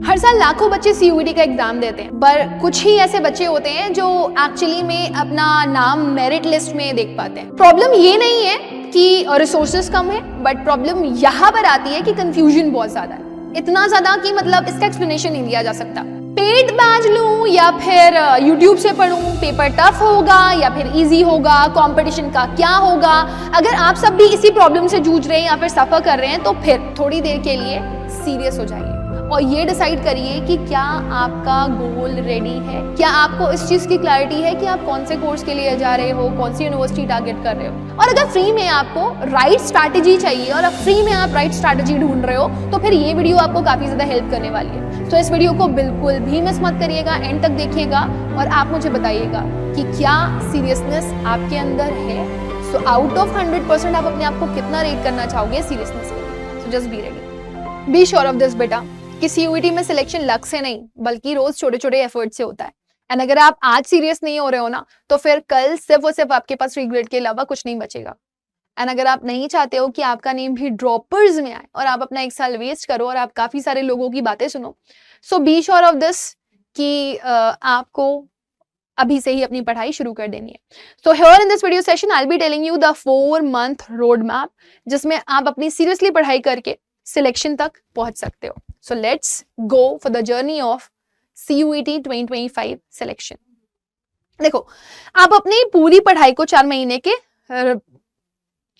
हर साल लाखों बच्चे सीयूईटी का एग्जाम देते हैं, पर कुछ ही ऐसे बच्चे होते हैं जो एक्चुअली में अपना नाम मेरिट लिस्ट में देख पाते हैं। प्रॉब्लम ये नहीं है कि रिसोर्सेज कम है, बट प्रॉब्लम यहाँ पर आती है कि कंफ्यूजन बहुत ज्यादा है, इतना ज्यादा कि मतलब इसका एक्सप्लेनेशन नहीं दिया जा सकता। पेड बैच लूं या फिर यूट्यूब से पढ़ूं, पेपर टफ होगा या फिर इजी होगा, कंपटीशन का क्या होगा। अगर आप सब भी इसी प्रॉब्लम से जूझ रहे हैं या फिर सफर कर रहे हैं तो फिर थोड़ी देर के लिए सीरियस हो जाइए और ये डिसाइड करिए कि क्या आपका गोल रेडी है, क्या आपको इस चीज की क्लैरिटी है कि आप कौन से कोर्स के लिए जा रहे हो, कौन सी यूनिवर्सिटी टारगेट कर रहे हो। और अगर फ्री में आपको राइट स्ट्रैटेजी चाहिए और अब फ्री में आप राइट स्ट्रैटेजी ढूंढ रहे हो तो फिर ये वीडियो आपको काफी ज्यादा हेल्प करने वाली है। तो इस वीडियो को बिल्कुल भी मिस मत करिएगा, एंड तक देखिएगा और आप मुझे बताइएगा कि क्या सीरियसनेस आपके अंदर है। सो आउट ऑफ 100% आप अपने आप को कितना रेट करना चाहोगे सीरियसनेस के लिए। So just be ready, be sure of this बेटा कि सीयूईटी में सिलेक्शन लक से नहीं बल्कि रोज छोटे छोटे एफर्ट से होता है। एंड अगर आप आज सीरियस नहीं हो रहे हो ना तो फिर कल सिर्फ और सिर्फ आपके पास रिग्रेट के अलावा कुछ नहीं बचेगा। एंड अगर आप नहीं चाहते हो कि आपका नेम भी ड्रॉपर्स में आए और आप अपना एक साल वेस्ट करो और आप काफी सारे लोगों की बातें सुनो, सो बी श्योर ऑफ दिस कि आपको अभी से ही अपनी पढ़ाई शुरू कर देनी है। So here in this video session I will be telling you the 4 month road map जिसमें आप अपनी सीरियसली पढ़ाई करके सिलेक्शन तक पहुंच सकते हो। So let's go for the journey of CUET 2025 selection. देखो, आप अपनी पूरी पढ़ाई को 4 महीने के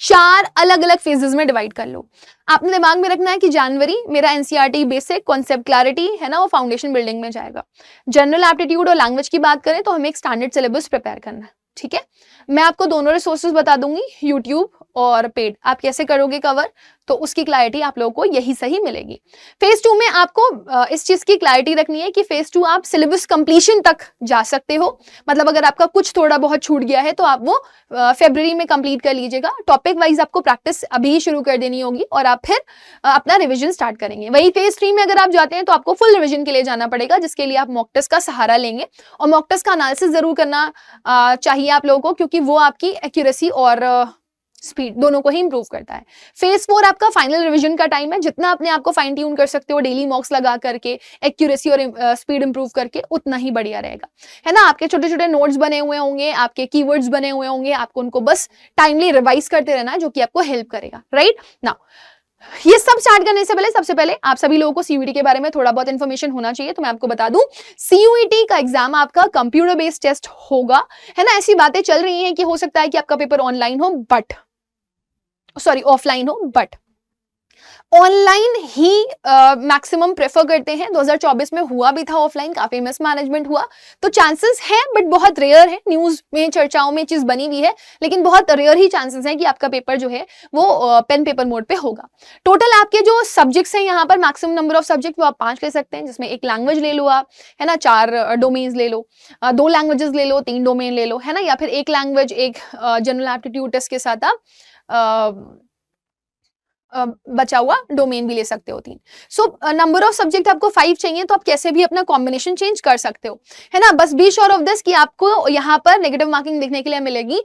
4 अलग अलग फेजेस में डिवाइड कर लो। आपने दिमाग में रखना है कि जनवरी मेरा एनसीईआरटी बेसिक कॉन्सेप्ट क्लैरिटी है ना, वो फाउंडेशन बिल्डिंग में जाएगा। जनरल एप्टीट्यूड और लैंग्वेज की बात करें तो हमें एक स्टैंडर्ड सिलेबस प्रिपेयर करना है, ठीक है। मैं आपको दोनों रिसोर्सेज बता दूंगी, यूट्यूब और पेड। आप कैसे करोगे कवर तो उसकी क्लैरिटी आप लोगों को यही सही मिलेगी। फेज 2 में आपको इस चीज की क्लैरिटी रखनी है कि फेज 2 आप सिलेबस कंप्लीशन तक जा सकते हो। मतलब अगर आपका कुछ थोड़ा बहुत छूट गया है तो आप वो फरवरी में कंप्लीट कर लीजिएगा। टॉपिक वाइज आपको प्रैक्टिस अभी शुरू कर देनी होगी और आप फिर अपना रिविजन स्टार्ट करेंगे। वही फेज 3 में अगर आप जाते हैं तो आपको फुल रिविजन के लिए जाना पड़ेगा, जिसके लिए आप मॉक टेस्ट का सहारा लेंगे और मॉक टेस्ट का एनालिसिस जरूर करना चाहिए आप लोगों को, क्योंकि वो आपकी एक्यूरेसी और स्पीड दोनों को ही इंप्रूव करता है। फेज 4 आपका फाइनल रिवीजन का टाइम है। जितना अपने आप को फाइन ट्यून कर सकते हो डेली मॉक्स लगा करके, एक्यूरेसी और स्पीड इंप्रूव करके, उतना ही बढ़िया रहेगा, है ना। आपके छोटे छोटे नोट्स बने हुए होंगे, आपके कीवर्ड्स बने हुए होंगे, आपको उनको बस टाइमली रिवाइज करते रहना है, जो कि आपको हेल्प करेगा, राइट नाउ। ये सब स्टार्ट करने से पहले सबसे पहले आप सभी लोगों को सीयूईटी के बारे में थोड़ा बहुत इन्फॉर्मेशन होना चाहिए। तो मैं आपको बता दूं, सीयूईटी का एग्जाम आपका कंप्यूटर बेस्ड टेस्ट होगा, है ना। ऐसी बातें चल रही हैं कि हो सकता है कि आपका पेपर ऑनलाइन हो ऑफलाइन हो, but online he maximum prefer करते हैं। 2024 में हुआ भी था ऑफलाइन, काफी मिसमैनेजमेंट हुआ, तो चांसेस है बट बहुत रेयर है। न्यूज में चर्चाओं में चीज बनी हुई है, लेकिन बहुत रेयर ही चांसेस है कि आपका पेपर जो है वो पेन पेपर मोड पे होगा। टोटल आपके जो सब्जेक्ट्स हैं यहाँ पर, मैक्सिमम नंबर ऑफ सब्जेक्ट वो आप 5 ले सकते हैं, जिसमें एक लैंग्वेज ले लो आप, है ना, 4 डोमेन्स ले लो, 2 लैंग्वेजेस ले लो, 3 डोमेन ले लो, है ना, या फिर एक लैंग्वेज एक जनरल एप्टीट्यूड टेस्ट के साथ आप बचा हुआ डोमेन भी ले सकते हो 3। सो नंबर ऑफ सब्जेक्ट आपको 5 चाहिए, तो आप कैसे भी अपना कॉम्बिनेशन चेंज कर सकते हो, है ना। बस बी श्योर ऑफ दिस कि आपको यहाँ पर नेगेटिव मार्किंग देखने के लिए मिलेगी।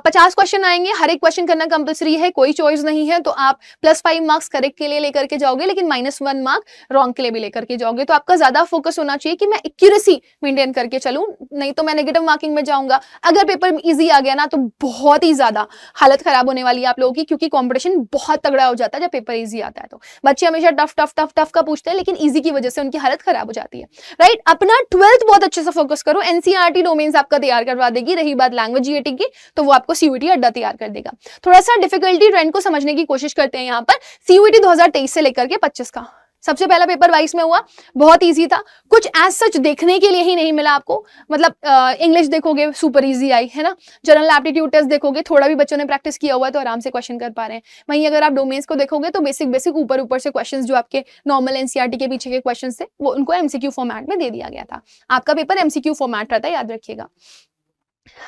50 क्वेश्चन आएंगे, हर एक क्वेश्चन करना कंपलसरी है, कोई चॉइस नहीं है। तो आप +5 मार्क्स करेक्ट के लिए लेकर के जाओगे, लेकिन -1 मार्क रॉन्ग के लिए भी लेकर के जाओगे। तो आपका ज्यादा फोकस होना चाहिए कि मैं एक्यूरेसी मेंटेन करके चलूं, नहीं तो मैं नेगेटिव मार्किंग में जाऊंगा। अगर पेपर ईजी आ गया ना तो बहुत ही ज्यादा हालत खराब होने वाली है आप लोगों की, क्योंकि कॉम्पिटिशन बहुत तगड़ा हो जाता है जब पेपर इजी आता है। तो बच्चे हमेशा टफ टफ टफ टफ का पूछते हैं, लेकिन इजी की वजह से उनकी हालत खराब हो जाती है, राइट। अपना 12th बहुत अच्छे से फोकस करो, एनसीईआरटी डोमेन्स आपका तैयार करवा देगी। रही बात लैंग्वेज जीएटी की, तो वो आपको सीयूईटी अड्डा तैयार कर देगा। थोड़ा सा डिफिकल्टी ट्रेंड को समझने की कोशिश करते हैं यहाँ पर। सीयूईटी 2023 से लेकर के 25 का सबसे पहला पेपर 22 में हुआ, बहुत इजी था, कुछ एज सच देखने के लिए ही नहीं मिला आपको। मतलब इंग्लिश देखोगे सुपर इजी आई, है ना। जनरल एप्टीट्यूड टेस्ट देखोगे, थोड़ा भी बच्चों ने प्रैक्टिस किया हुआ है तो आराम से क्वेश्चन कर पा रहे हैं। वहीं अगर आप डोमेन्स को देखोगे तो बेसिक ऊपर से क्वेश्चंस जो आपके नॉर्मल एनसीईआरटी के पीछे के क्वेश्चंस थे वो उनको एमसीक्यू फॉर्मेट में दे दिया गया था। आपका पेपर एमसीक्यू फॉर्मेट रहता है, याद रखिएगा।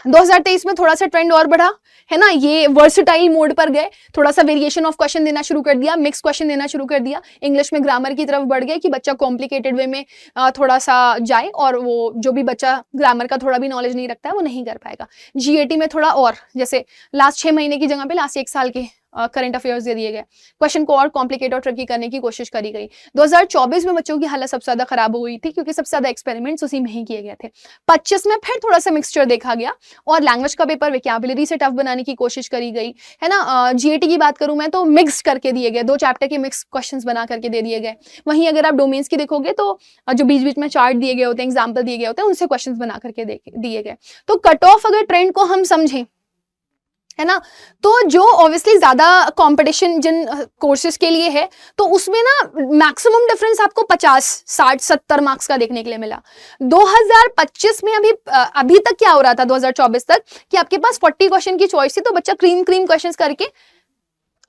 2023 में थोड़ा सा ट्रेंड और बढ़ा, है ना। ये वर्सटाइल मोड पर गए, थोड़ा सा वेरिएशन ऑफ क्वेश्चन देना शुरू कर दिया, मिक्स क्वेश्चन देना शुरू कर दिया। इंग्लिश में ग्रामर की तरफ बढ़ गए कि बच्चा कॉम्प्लिकेटेड वे में थोड़ा सा जाए, और वो जो भी बच्चा ग्रामर का थोड़ा भी नॉलेज नहीं रखता है वो नहीं कर पाएगा। जीएटी में थोड़ा और, जैसे लास्ट 6 महीने की जगह पे लास्ट 1 साल के करंट अफेयर्स दे दिए गए, क्वेश्चन को और कॉम्प्लिकेट और ट्रिकी करने की कोशिश करी गई। 2024 में बच्चों की हालत सबसे ज्यादा खराब हुई थी क्योंकि सबसे ज्यादा एक्सपेरिमेंट्स उसी में ही किए गए थे। 25 में फिर थोड़ा सा मिक्सचर देखा गया और लैंग्वेज का पेपर वोकैबुलरी से टफ बनाने की कोशिश करी गई, है ना। जीएटी की बात करूं मैं तो मिक्स करके दिए गए, 2 चैप्टर के मिक्स क्वेश्चंस बना करके दे दिए गए। वहीं अगर आप डोमेन्स की देखोगे तो जो बीच बीच में चार्ट दिए गए होते हैं, एग्जाम्पल दिए गए होते हैं, उनसे क्वेश्चंस बना करके दिए गए। तो कट ऑफ अगर ट्रेंड को हम समझें, है ना, तो जो ऑब्वियसली ज्यादा कंपटीशन जिन कोर्सेज के लिए है तो उसमें ना मैक्सिमम डिफरेंस आपको 50, 60, 70 मार्क्स का देखने के लिए मिला। 2025 में अभी तक क्या हो रहा था 2024 तक कि आपके पास 40 क्वेश्चन की चॉइस थी तो बच्चा क्रीम क्वेश्चंस करके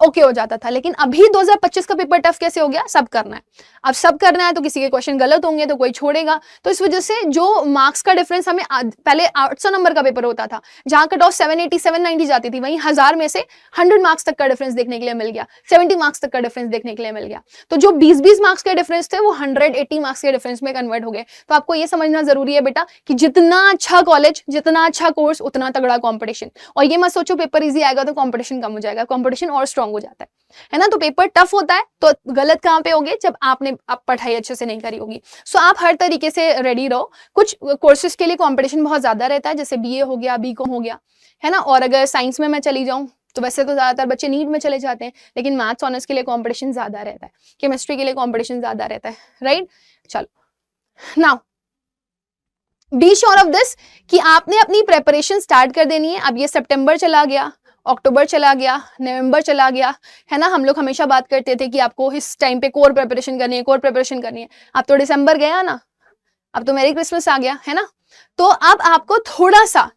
ओके हो जाता था। लेकिन अभी 2025 का पेपर टफ कैसे हो गया, सब करना है। अब सब करना है तो किसी के क्वेश्चन गलत होंगे तो कोई छोड़ेगा, तो इस वजह से जो मार्क्स का डिफरेंस हमें पहले 800 नंबर का पेपर होता था जहां कट ऑफ 780 790 जाती थी, वहीं 1000 में से 100 मार्क्स तक का डिफरेंस देखने के लिए मिल गया, 70 मार्क्स तक का डिफरेंस देखने के लिए मिल गया। तो जो 20-20 मार्क्स के डिफरेंस थे वो 180 मार्क्स के डिफरेंस में कन्वर्ट हो गए। तो आपको ये समझना जरूरी है बेटा कि जितना अच्छा कॉलेज, जितना अच्छा कोर्स, उतना तगड़ा कॉम्पिटिशन। और ये मत सोचो पेपर इजी आएगा तो कॉम्पिटिशन कम हो जाएगा, कॉम्पिटिशन और स्ट्रॉन्ग हो जाता है ना। तो पेपर टफ होता है तो गलत कहां पे होगे, जब आपने पढ़ाई अच्छे से नहीं करी होगी। सो आप हर तरीके से रेडी रहो। कुछ कोर्सेज के लिए कंपटीशन बहुत ज्यादा रहता है, जैसे बीए हो गया, बीकॉम हो गया, है ना। और अगर साइंस में मैं चली जाऊं तो वैसे तो ज्यादातर बच्चे नीट में चले जाते हैं, लेकिन मैथ्स ऑनर्स के लिए कंपटीशन ज्यादा रहता है, केमिस्ट्री के लिए कंपटीशन ज्यादा रहता है, राइट। चलो now be sure of this कि आपने अपनी प्रेपरेशन स्टार्ट कर देनी है। अब ये सितंबर चला गया, अक्टूबर चला गया, नवंबर चला गया, है ना। हम लोग हमेशा बात करते थे कि आपको इस टाइम पे कोर प्रिपरेशन करनी है, कोर प्रिपरेशन करनी है। अब तो दिसंबर गया ना, अब तो मेरी क्रिसमस आ गया, है ना। तो अब आपको थोड़ा सा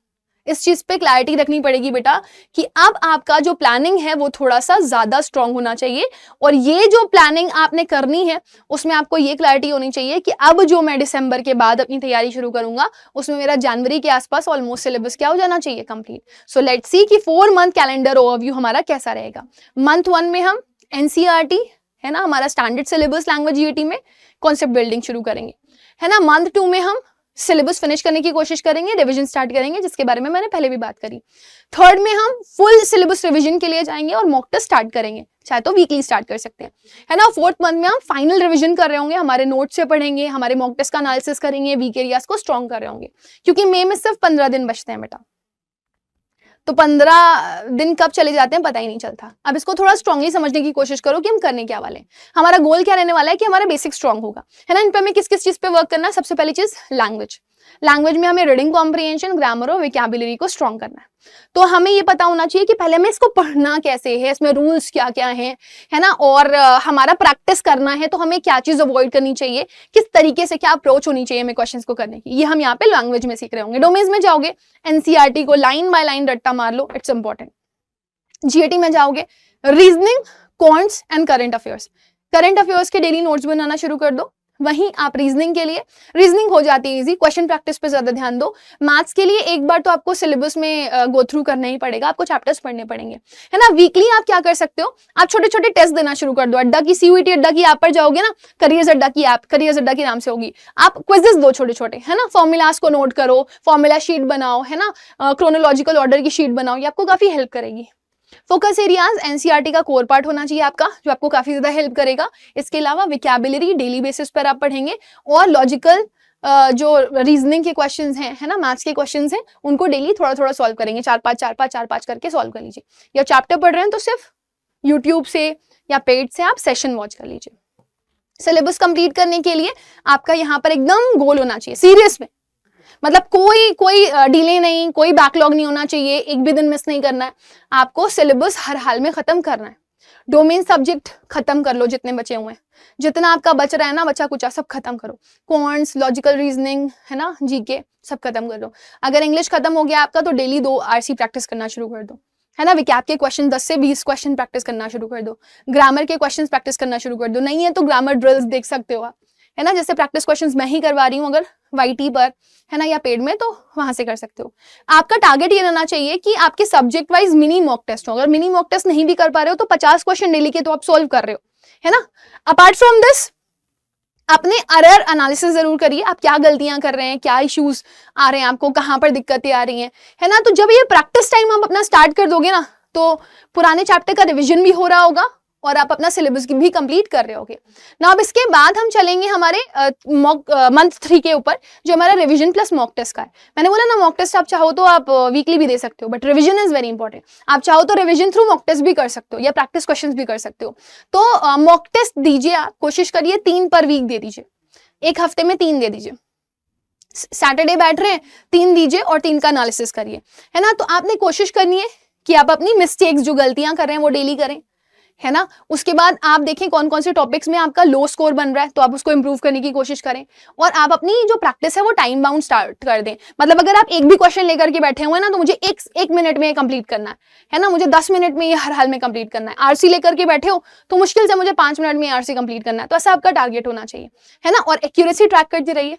इस चीज पे क्लैरिटी रखनी पड़ेगी बेटा कि अब आपका जो प्लानिंग है वो थोड़ा सा ज्यादा स्ट्रांग होना चाहिए। और ये जो प्लानिंग आपने करनी है उसमें आपको ये क्लैरिटी होनी चाहिए कि अब जो मैं दिसंबर के बाद अपनी तैयारी शुरू करूंगा उसमें मेरा जनवरी के आसपास ऑलमोस्ट सिलेबस क्या हो जाना चाहिए, कंप्लीट। सो लेट्स सी कि 4 मंथ कैलेंडर ओवरव्यू हमारा कैसा रहेगा। मंथ 1 में हम एनसीईआरटी, है ना, हमारा स्टैंडर्ड सिलेबस लैंग्वेज जीईटी में कॉन्सेप्ट बिल्डिंग शुरू करेंगे, है ना। मंथ 2 में हम सिलेबस फिनिश करने की कोशिश करेंगे, रिवीजन स्टार्ट करेंगे, जिसके बारे में मैंने पहले भी बात करी। 3rd में हम फुल सिलेबस रिवीजन के लिए जाएंगे और मॉक टेस्ट स्टार्ट करेंगे, चाहे तो वीकली स्टार्ट कर सकते हैं, है ना। 4th मंथ में हम फाइनल रिवीजन कर रहे होंगे, हमारे नोट से पढ़ेंगे, हमारे मॉक टेस्ट का एनालिसिस करेंगे, वीक एरियाज को स्ट्रॉन्ग कर रहे होंगे, क्योंकि मई में सिर्फ 15 दिन बचते हैं बेटा। तो 15 दिन कब चले जाते हैं पता ही नहीं चलता। अब इसको थोड़ा स्ट्रांगली समझने की कोशिश करो कि हम करने क्या वाले हैं। हमारा गोल क्या रहने वाला है कि हमारा बेसिक स्ट्रांग होगा, है ना। इन पे हमें किस किस चीज पे वर्क करना है। सबसे पहली चीज लैंग्वेज में हमें रीडिंग कॉम्प्रिहेंशन, ग्रामर और वोकैबुलरी को स्ट्रॉन्ग करना है। तो हमें ये पता होना चाहिए कि पहले हमें इसको पढ़ना कैसे है, इसमें रूल्स क्या क्या हैं, है ना। और हमारा प्रैक्टिस करना है तो हमें क्या चीज अवॉइड करनी चाहिए, किस तरीके से क्या अप्रोच होनी चाहिए हमें क्वेश्चंस को करने की, ये हम यहाँ पे लैंग्वेज में सीख रहे होंगे। डोमेन्स में जाओगे, एनसीईआरटी को लाइन बाय लाइन रट्टा मार लो, इट्स इंपॉर्टेंट। जीएटी में जाओगे, reasoning, quants and current affairs के डेली नोट्स बनाना शुरू कर दो। वहीं आप रीजनिंग के लिए, रीजनिंग हो जाती है इजी, क्वेश्चन प्रैक्टिस पे ज्यादा ध्यान दो। मैथ्स के लिए एक बार तो आपको सिलेबस में गो थ्रू करना ही पड़ेगा, आपको चैप्टर्स पढ़ने पड़ेंगे, है ना। वीकली आप क्या कर सकते हो, आप छोटे छोटे टेस्ट देना शुरू कर दो। अड्डा की सीयूईटी अड्डा की ऐप पर जाओगे ना, करियर्स अड्डा की ऐप, करियर्स अड्डा के नाम से होगी, आप क्विजेस दो छोटे छोटे, है ना। फॉर्मूलाज को नोट करो, फॉर्मूला शीट बनाओ, है ना, क्रोनोलॉजिकल ऑर्डर की शीट बनाओ, ये आपको काफी हेल्प करेगी। फोकस एरियाज एनसीईआरटी का कोर पार्ट होना चाहिए आपका, जो आपको काफी ज्यादा हेल्प करेगा। इसके अलावा वोकैबुलरी डेली बेसिस पर आप पढ़ेंगे और लॉजिकल जो रीजनिंग के क्वेश्चंस हैं, है ना, मैथ्स के क्वेश्चंस हैं, उनको डेली थोड़ा थोड़ा सॉल्व करेंगे, 4-5 करके सॉल्व कर लीजिए। या चैप्टर पढ़ रहे हैं तो सिर्फ यूट्यूब से या पेड से आप सेशन वॉच कर लीजिए। सिलेबस कंप्लीट करने के लिए आपका यहाँ पर एकदम गोल होना चाहिए, सीरियस में, मतलब कोई डिले नहीं, कोई बैकलॉग नहीं होना चाहिए, एक भी दिन मिस नहीं करना है। आपको सिलेबस हर हाल में खत्म करना है। डोमेन सब्जेक्ट खत्म कर लो, जितने बचे हुए हैं, जितना आपका बच रहा है ना, बचा कुचा सब खत्म करो। क्वांट्स, लॉजिकल रीजनिंग, है ना, जीके सब खत्म कर लो। अगर इंग्लिश खत्म हो गया आपका तो डेली 2 आरसी प्रैक्टिस करना शुरू कर दो, है ना। विकैप के क्वेश्चन 10 से 20 क्वेश्चन प्रैक्टिस करना शुरू कर दो। ग्रामर के क्वेश्चन प्रैक्टिस करना शुरू कर दो। नहीं है तो ग्रामर ड्रिल्स देख सकते हो आप, है ना। जैसे प्रैक्टिस क्वेश्चंस मैं ही करवा रही हूँ अगर वाईटी पर, है ना, या पेड में, तो वहां से कर सकते हो। आपका टारगेट ये रहना चाहिए कि आपके subject wise mini mock test हो। अगर मिनी मॉक टेस्ट नहीं भी कर पा रहे हो तो 50 क्वेश्चन डेली के तो आप सोल्व कर रहे हो, है ना। अपार्ट फ्रॉम दिस अपने एरर एनालिसिस जरूर करिए, आप क्या गलतियां कर रहे हैं, क्या इश्यूज आ रहे हैं आपको, कहां पर दिक्कतें आ रही हैं, है ना। तो जब ये प्रैक्टिस टाइम आप अपना स्टार्ट कर दोगे ना, तो पुराने चैप्टर का रिविजन भी हो रहा होगा और आप अपना सिलेबस भी कंप्लीट कर रहे होगे ना। अब इसके बाद हम चलेंगे हमारे मंथ 3 के ऊपर, जो हमारा रिवीजन प्लस मॉक टेस्ट का है। मैंने बोला ना मॉक टेस्ट आप चाहो तो आप वीकली भी दे सकते हो, but revision is very important. आप चाहो तो रिवीजन थ्रू मॉक टेस्ट भी कर सकते हो या प्रैक्टिस क्वेश्चंस भी कर सकते हो। तो मॉक टेस्ट दीजिए, आप कोशिश करिए 3 पर वीक दे दीजिए, एक हफ्ते में 3 दे दीजिए। सैटरडे बैठ रहे हैं 3 दीजिए और 3 का एनालिसिस करिए, है ना। तो आपने कोशिश करनी है कि आप अपनी मिस्टेक्स जो गलतियां कर रहे हैं वो डेली करें, है ना। उसके बाद आप देखें कौन कौन से टॉपिक्स में आपका लो स्कोर बन रहा है, तो आप उसको इंप्रूव करने की कोशिश करें। और आप अपनी जो प्रैक्टिस है वो टाइम बाउंड स्टार्ट कर दें। मतलब अगर आप एक भी क्वेश्चन लेकर के बैठे हुए ना, तो मुझे एक मिनट में कंप्लीट करना है ना, मुझे 10 मिनट में ये हर हाल में कंप्लीट करना है। आरसी लेकर के बैठे हो तो मुश्किल से मुझे 5 मिनट में आरसी कंप्लीट करना है, तो ऐसा आपका टारगेट होना चाहिए, है ना। और एक्यूरेसी ट्रैक करते रहिए।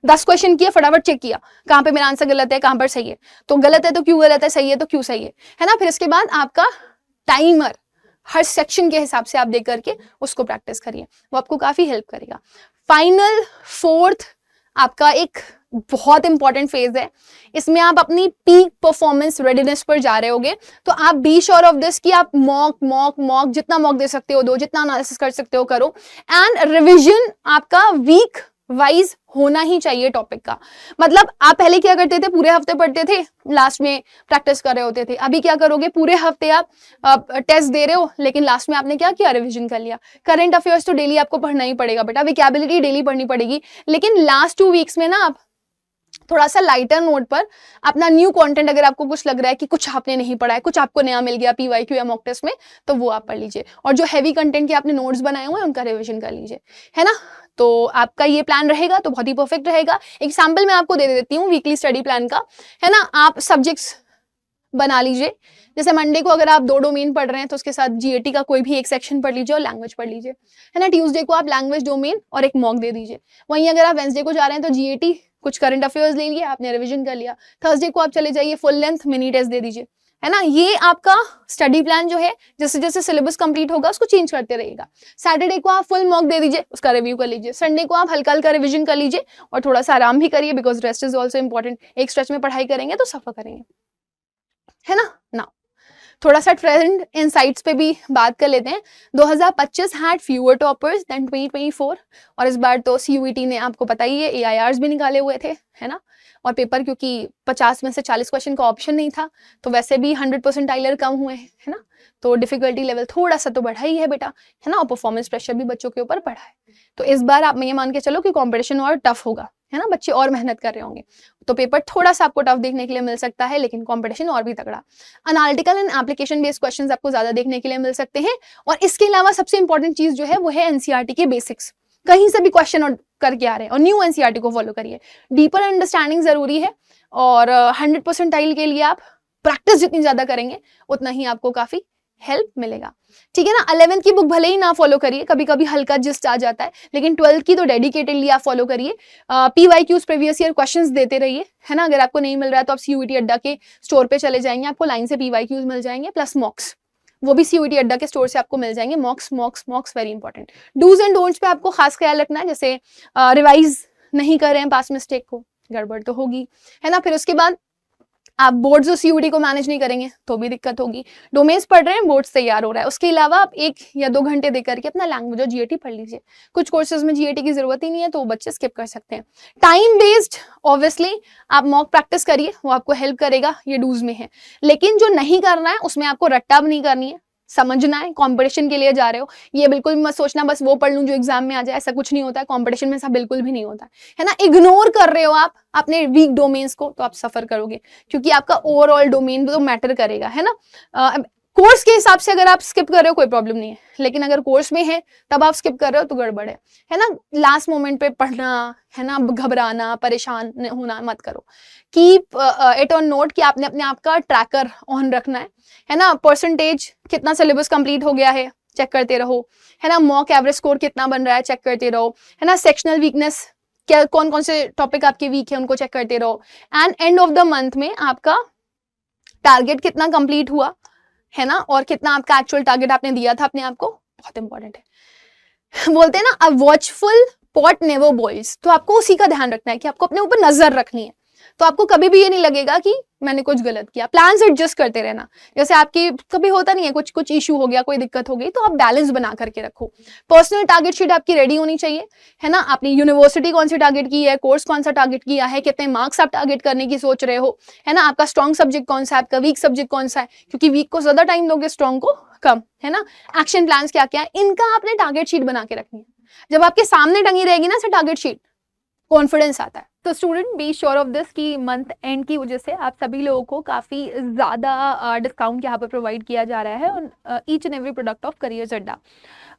10 क्वेश्चन किया, फटाफट चेक किया कहां पे मेरा आंसर गलत है, कहां पर सही है। तो गलत है तो क्यों गलत है, सही है तो क्यों सही है ना। फिर इसके बाद आपका टाइमर हर सेक्शन के हिसाब से आप देख करके उसको प्रैक्टिस करिए, वो आपको काफी हेल्प करेगा। फाइनल 4th आपका एक बहुत इंपॉर्टेंट फेज है, इसमें आप अपनी पीक परफॉर्मेंस रेडीनेस पर जा रहे होगे। तो आप बी श्योर ऑफ दिस कि आप मॉक जितना मॉक दे सकते हो दो, जितना एनालिसिस कर सकते हो करो। एंड रिविजन आपका वीक वाइज होना ही चाहिए टॉपिक का। मतलब आप पहले क्या करते थे, पूरे हफ्ते पढ़ते थे, लास्ट में प्रैक्टिस कर रहे होते थे। अभी क्या करोगे, पूरे हफ्ते आप टेस्ट दे रहे हो, लेकिन लास्ट में आपने क्या किया, रिवीजन कर लिया। करंट अफेयर्स तो डेली आपको पढ़ना ही पड़ेगा बेटा, वोकैबुलरी डेली पढ़नी पड़ेगी, लेकिन लास्ट 2 वीक्स में ना आप थोड़ा सा लाइटर नोट पर अपना न्यू कंटेंट, अगर आपको कुछ लग रहा है कि कुछ आपने नहीं पढ़ा है, कुछ आपको नया मिल गया पीवाईक्यू या मॉक टेस्ट में, तो वो आप पढ़ लीजिए। और जो हैवी कंटेंट के आपने नोट्स बनाए हुए हैं उनका रिवीजन कर लीजिए, है ना। तो आपका ये प्लान रहेगा तो बहुत ही परफेक्ट रहेगा। एग्जाम्पल मैं आपको दे देती हूँ वीकली स्टडी प्लान का, है ना। आप सब्जेक्ट्स बना लीजिए, जैसे मंडे को अगर आप 2 डोमेन पढ़ रहे हैं तो उसके साथ जीएटी का कोई भी एक सेक्शन पढ़ लीजिए और लैंग्वेज पढ़ लीजिए, है ना। ट्यूसडे को आप लैंग्वेज डोमेन और एक मॉक दे दीजिए। वहीं अगर आप वेंसडे को जा रहे हैं तो जीएटी कुछ करंट अफेयर्स ले लिया, आपने रिवीजन कर लिया। थर्सडे को आप चले जाइए, फुल लेंथ मिनी टेस्ट दे दीजिए, है ना। ये आपका स्टडी प्लान जो है जैसे जैसे सिलेबस कंप्लीट होगा उसको चेंज करते रहेगा। सैटरडे को आप फुल मॉक दे दीजिए, उसका रिव्यू कर लीजिए। संडे को आप हल्का हल्का रिवीजन कर लीजिए और थोड़ा सा आराम भी करिए, because rest is also important. एक स्ट्रेच में पढ़ाई करेंगे तो सफर करेंगे, है ना। नाउ थोड़ा सा ट्रेंड इनसाइट्स पे भी बात कर लेते हैं। 2025 हैड फ्यूअर टॉपर्स देन 2024, और इस बार तो सीयूईटी ने आपको पता ही है एआईआरस भी निकाले हुए थे, है ना। और पेपर क्योंकि 50 में से 40 क्वेश्चन का ऑप्शन नहीं था, तो वैसे भी 100% टाइलर कम हुए हैं, है ना। तो डिफिकल्टी लेवल थोड़ा सा तो बढ़ा ही है बेटा, है ना। और परफॉर्मेंस प्रेशर भी बच्चों के ऊपर बढ़ा है। तो इस बार आप ये मान के चलो कि कॉम्पिटिशन और टफ होगा, है ना। बच्चे और मेहनत कर रहे होंगे, तो पेपर थोड़ा सा आपको टफ देखने के लिए मिल सकता है, लेकिन कंपटीशन और भी तगड़ा। Analytical and application based questions आपको ज्यादा देखने के लिए मिल सकते हैं। और इसके अलावा सबसे इंपॉर्टेंट चीज जो है वो है एनसीईआरटी के बेसिक्स। कहीं से भी क्वेश्चन करके आ रहे हैं और न्यू एनसीईआरटी को फॉलो करिए। डीपर अंडरस्टैंडिंग जरूरी है, और 100% टाइल के लिए आप प्रैक्टिस जितनी ज्यादा करेंगे उतना ही आपको काफी हेल्प मिलेगा, ठीक है ना। 11th की बुक भले ही ना फॉलो करिए, कभी कभी हल्का जिस्ट आ जाता है, लेकिन 12th की तो डेडिकेटेडली आप फॉलो करिए। पीवाईक्यूज प्रीवियस ईयर क्वेश्चंस देते रहिए, है ना। अगर आपको नहीं मिल रहा है तो आप सीयूईटी अड्डा के स्टोर पे चले जाएंगे, आपको लाइन से पीवाईक्यूज मिल जाएंगे, प्लस मॉक्स, वो भी सीयूईटी अड्डा के स्टोर से आपको मिल जाएंगे। Mocks very important. Dos and don'ts पे आपको खास ख्याल रखना है, जैसे रिवाइज नहीं कर रहे हैं पास मिस्टेक को, गड़बड़ तो होगी, है ना। फिर उसके बाद आप बोर्ड्स और सीयूटी को मैनेज नहीं करेंगे तो भी दिक्कत होगी। डोमेन्स पढ़ रहे हैं, बोर्ड्स तैयार हो रहा है, उसके अलावा आप 1 या 2 घंटे दे करके अपना लैंग्वेज और जीएटी पढ़ लीजिए। कुछ कोर्सेज में जीएटी की जरूरत ही नहीं है तो बच्चे स्किप कर सकते हैं। टाइम बेस्ड ऑब्वियसली आप मॉक प्रैक्टिस करिए, वो आपको हेल्प करेगा, ये डूज में है। लेकिन जो नहीं करना है उसमें आपको रट्टा नहीं करनी है, समझना है। कंपटीशन के लिए जा रहे हो, ये बिल्कुल मत सोचना बस वो पढ़ लूं जो एग्जाम में आ जाए, ऐसा कुछ नहीं होता है। कंपटीशन में ऐसा बिल्कुल भी नहीं होता है ना। इग्नोर कर रहे हो आप अपने वीक डोमेन्स को तो आप सफर करोगे, क्योंकि आपका ओवरऑल डोमेन तो मैटर करेगा, है ना। कोर्स के हिसाब से अगर आप स्किप कर रहे हो कोई प्रॉब्लम नहीं है, लेकिन अगर कोर्स में है तब आप स्किप कर रहे हो तो गड़बड़ है ना। लास्ट मोमेंट पे पढ़ना, है ना, घबराना, परेशान होना मत करो। कीप इट ऑन नोट कि आपने अपने आप का ट्रैकर ऑन रखना है ना। परसेंटेज कितना सिलेबस कंप्लीट हो गया है चेक करते रहो, है ना। मॉक एवरेज स्कोर कितना बन रहा है चेक करते रहो, है ना। सेक्शनल वीकनेस क्या, कौन कौन से टॉपिक आपके वीक है उनको चेक करते रहो। And end of the month में आपका टारगेट कितना कंप्लीट हुआ, है ना, और कितना आपका एक्चुअल टारगेट आपने दिया था अपने आप को, बहुत इंपॉर्टेंट है। बोलते हैं ना अ वॉचफुल पॉट नेवर बॉइल्स, तो आपको उसी का ध्यान रखना है कि आपको अपने ऊपर नजर रखनी है। तो आपको कभी भी ये नहीं लगेगा कि मैंने कुछ गलत किया, प्लान्स एडजस्ट करते रहना। जैसे आपकी कभी होता नहीं है, कुछ इशू हो गया, कोई दिक्कत हो गई, तो आप बैलेंस बना करके रखो। पर्सनल टारगेट शीट आपकी रेडी होनी चाहिए, है ना। आपने यूनिवर्सिटी कौन सी टारगेट की है, कोर्स कौन सा टारगेट किया है, कितने मार्क्स आप टारगेट करने की सोच रहे हो, है ना। आपका स्ट्रॉन्ग सब्जेक्ट कौन सा है, आपका वीक सब्जेक्ट कौन सा है, क्योंकि वीक को ज्यादा टाइम दोगे, स्ट्रॉन्ग को कम, है ना। एक्शन प्लान्स क्या क्या है, इनका आपने टारगेट शीट बना के रखनी है। जब आपके सामने टंगी रहेगी ना टारगेट शीट, कॉन्फिडेंस आता है। तो student be sure of this कि मंथ एंड की वजह से आप सभी लोगों को काफ़ी ज़्यादा डिस्काउंट यहाँ पर प्रोवाइड किया जा रहा है on each and every product of careers अड्डा।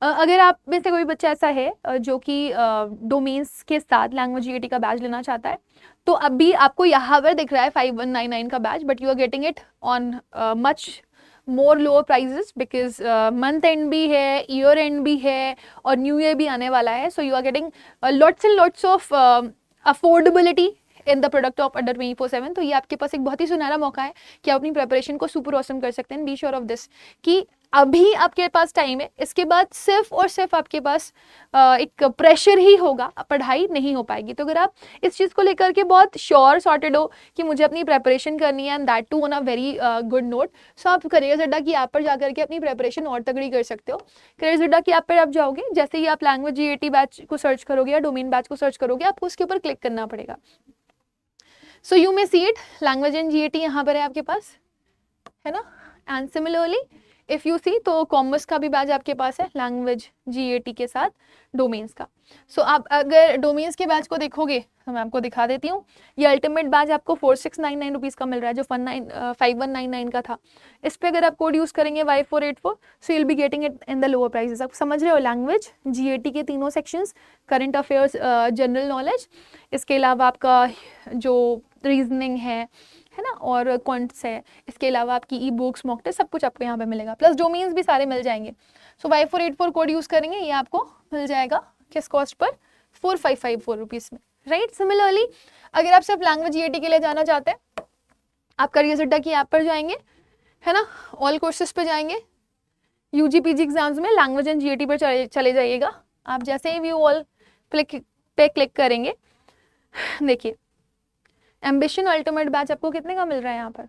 अगर आप में से कोई बच्चा ऐसा है जो कि डोमेन्स के साथ लैंग्वेज जीएटी का बैच लेना चाहता है, तो अभी आपको यहाँ पर दिख रहा है 5199 का batch, but you are getting it on much more lower prices because month end भी है, ईयर एंड भी है और न्यू ईयर भी आने वाला है। So you are getting lots and lots of affordability in the product of Adda 24/7। तो ये आपके पास एक बहुत ही सुनहरा मौका है कि आप अपनी प्रिपरेशन को सुपर ऑसम कर सकते हैं। बी श्योर ऑफ दिस कि अभी आपके पास टाइम है, इसके बाद सिर्फ और सिर्फ आपके पास एक प्रेशर ही होगा, पढ़ाई नहीं हो पाएगी। तो अगर आप इस चीज़ को लेकर के बहुत श्योर सॉर्टेड हो कि मुझे अपनी प्रिपरेशन करनी है and that too on a very good note, so आप करियर्स अड्डा की ऐप पर जाकर के अपनी प्रिपरेशन और तगड़ी कर सकते हो। करियर्स अड्डा की ऐप पर आप जाओगे, जैसे ही आप लैंग्वेज जीएटी बैच को सर्च करोगे या डोमेन बैच को सर्च करोगे, आपको उसके ऊपर क्लिक करना पड़ेगा। So you may see it, language and GAT यहाँ पर है आपके पास, है ना। And similarly if you see तो कॉमर्स का भी बैच आपके पास है लैंग्वेज जीएटी के साथ डोमेन्स का। सो आप अगर डोमेन्स के बैच को देखोगे तो मैं आपको दिखा देती हूँ, ये अल्टीमेट बैच आपको 4699 रुपीज़ का मिल रहा है, जो 5199 का था। इस पर अगर आप कोड यूज़ करेंगे Y484, so you'll be getting it in the lower prices. आप समझ रहे हो, लैंग्वेज जीएटी के तीनों sections, current affairs, general knowledge, इसके अलावा आपका जो रीजनिंग है ना, और क्वांट्स है, इसके अलावा आपकी ई बुक्स, मॉक टेस्ट, सब कुछ आपको यहाँ पे मिलेगा, प्लस डोमेन्स भी सारे मिल जाएंगे। सो Y484 कोड यूज़ करेंगे, ये आपको मिल जाएगा किस कॉस्ट पर, 4554 रुपीज़ में, राइट। सिमिलरली अगर आप सिर्फ लैंग्वेज जीएटी के लिए जाना चाहते हैं, आप करियर्स अड्डा की ऐप पर जाएंगे, है ना, ऑल कोर्सेज पे जाएंगे, यूजी पीजी एग्जाम्स में लैंग्वेज एंड जीएटी पर चले जाइएगा। आप जैसे ही व्यू ऑल पे क्लिक करेंगे, देखिए एम्बिशन अल्टीमेट बैच आपको कितने का मिल रहा है यहाँ पर,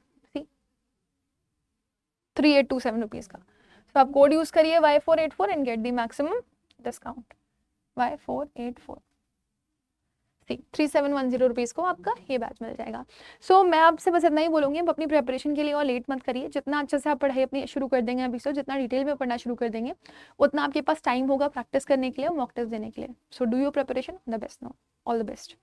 3827 रुपीज़ का। तो आप कोड यूज़ करिए Y484 and get the maximum discount, Y484, 3710 rupees को आपका ये बैच मिल जाएगा। सो मैं आपसे बस इतना ही बोलूँगी, अब अपनी प्रिपरेशन के लिए और लेट मत करिए। जितना अच्छे से आप पढ़ाई अपनी शुरू कर देंगे अभी से, जितना डिटेल में पढ़ना शुरू कर देंगे, उतना आपके पास टाइम होगा प्रैक्टिस करने के लिए और मॉक टेस्ट देने के लिए। So do your preparation, the best now, all the best.